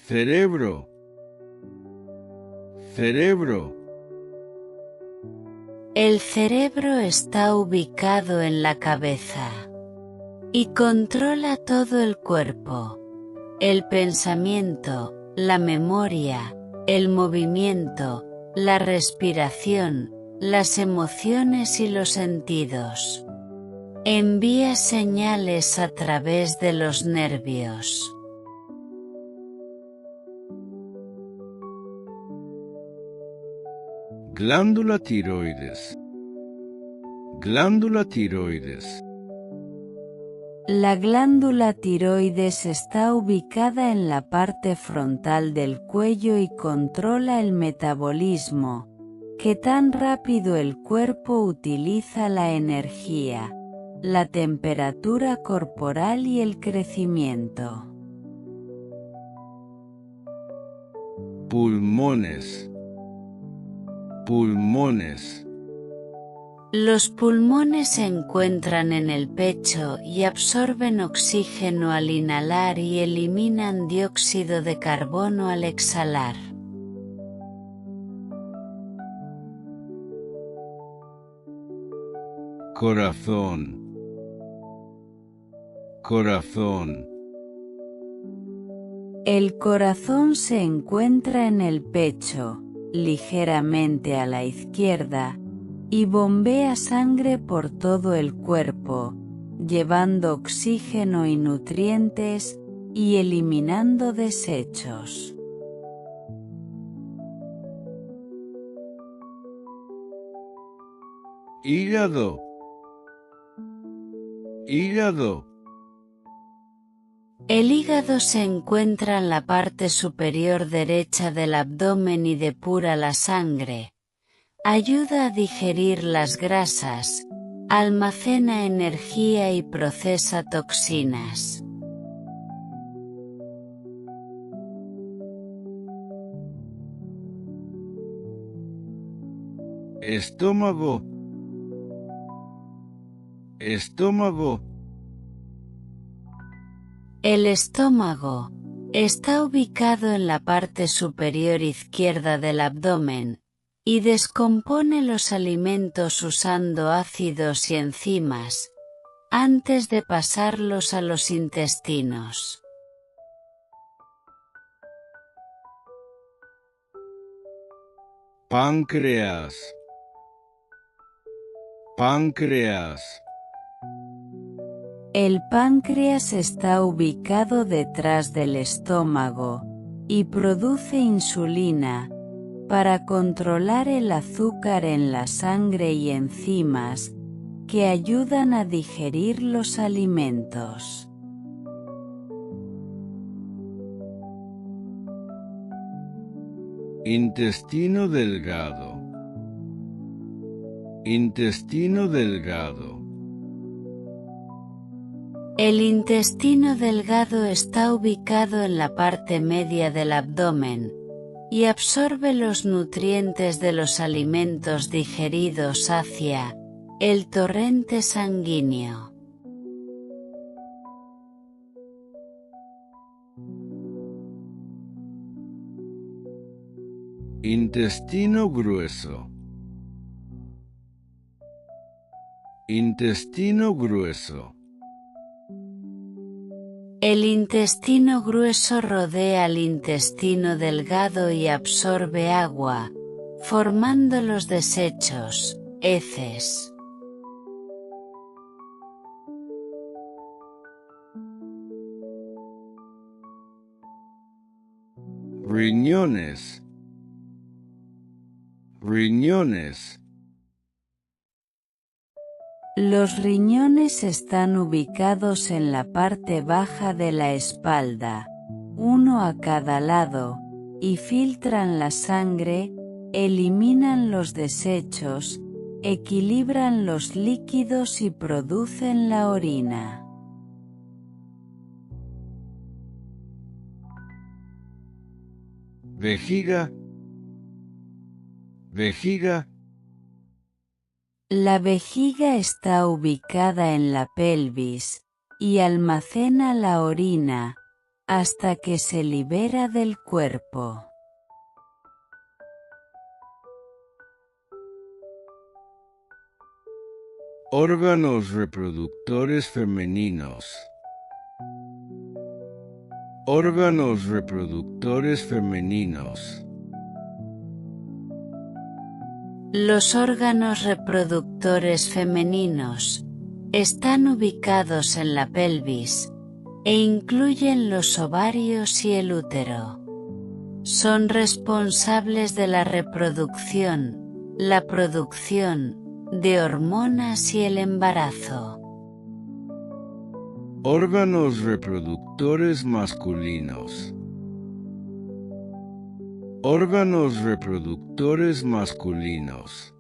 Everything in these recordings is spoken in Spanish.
cerebro, cerebro. El cerebro está ubicado en la cabeza y controla todo el cuerpo, el pensamiento, la memoria, el movimiento, la respiración, las emociones y los sentidos. Envía señales a través de los nervios. Glándula tiroides. Glándula tiroides. La glándula tiroides está ubicada en la parte frontal del cuello y controla el metabolismo, que tan rápido el cuerpo utiliza la energía, la temperatura corporal y el crecimiento. Pulmones. Pulmones. Los pulmones se encuentran en el pecho y absorben oxígeno al inhalar y eliminan dióxido de carbono al exhalar. Corazón. Corazón. El corazón se encuentra en el pecho, ligeramente a la izquierda, y bombea sangre por todo el cuerpo, llevando oxígeno y nutrientes, y eliminando desechos. Hígado. Hígado. El hígado se encuentra en la parte superior derecha del abdomen y depura la sangre. Ayuda a digerir las grasas, almacena energía y procesa toxinas. Estómago. Estómago. El estómago está ubicado en la parte superior izquierda del abdomen, y descompone los alimentos usando ácidos y enzimas, antes de pasarlos a los intestinos. Páncreas. Páncreas. El páncreas está ubicado detrás del estómago, y produce insulina, para controlar el azúcar en la sangre y enzimas, que ayudan a digerir los alimentos. Intestino delgado. Intestino delgado. El intestino delgado está ubicado en la parte media del abdomen, y absorbe los nutrientes de los alimentos digeridos hacia el torrente sanguíneo. Intestino grueso. Intestino grueso. El intestino grueso rodea al intestino delgado y absorbe agua, formando los desechos, heces. Riñones. Riñones. Los riñones están ubicados en la parte baja de la espalda, uno a cada lado, y filtran la sangre, eliminan los desechos, equilibran los líquidos y producen la orina. Vejiga. Vejiga. La vejiga está ubicada en la pelvis, y almacena la orina, hasta que se libera del cuerpo. Órganos reproductores femeninos. Órganos reproductores femeninos. Los órganos reproductores femeninos están ubicados en la pelvis e incluyen los ovarios y el útero. Son responsables de la reproducción, la producción de hormonas y el embarazo. Órganos reproductores masculinos. Órganos reproductores masculinos.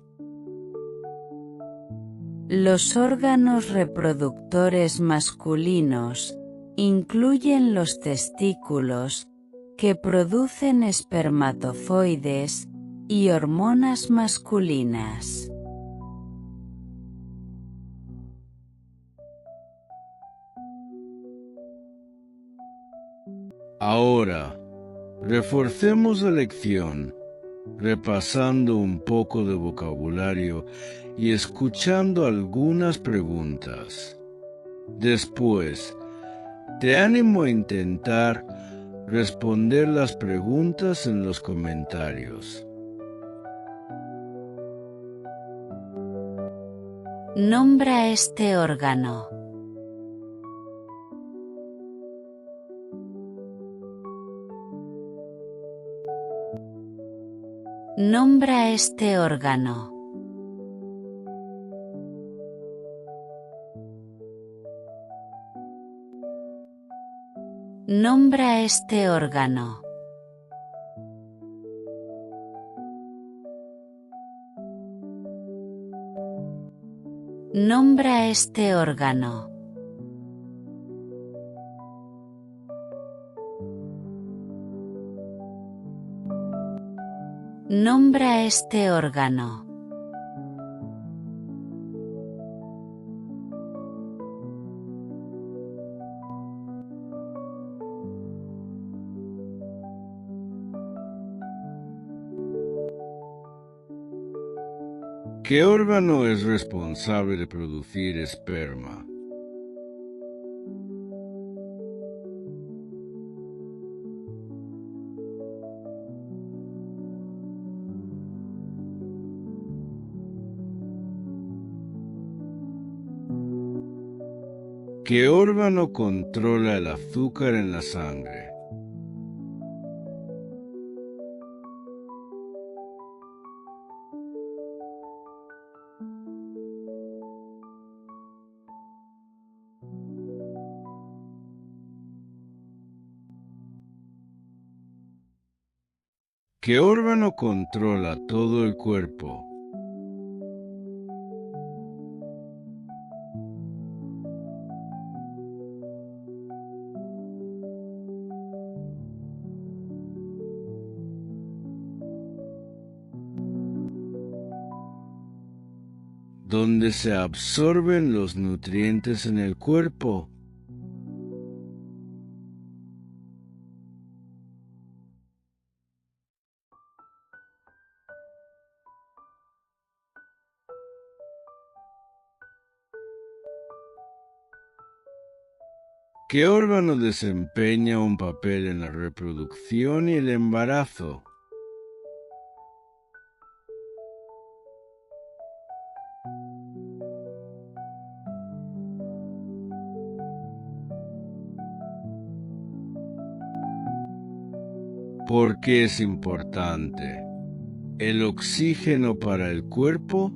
Los órganos reproductores masculinos incluyen los testículos, que producen espermatozoides y hormonas masculinas. Ahora, reforcemos la lección, repasando un poco de vocabulario y escuchando algunas preguntas. Después, te animo a intentar responder las preguntas en los comentarios. Nombra este órgano. Nombra este órgano. Nombra este órgano. Nombra este órgano. Nombra este órgano. ¿Qué órgano es responsable de producir esperma? ¿Qué órgano controla el azúcar en la sangre? ¿Qué órgano controla todo el cuerpo? ¿Dónde se absorben los nutrientes en el cuerpo? ¿Qué órgano desempeña un papel en la reproducción y el embarazo? ¿Por qué es importante el oxígeno para el cuerpo?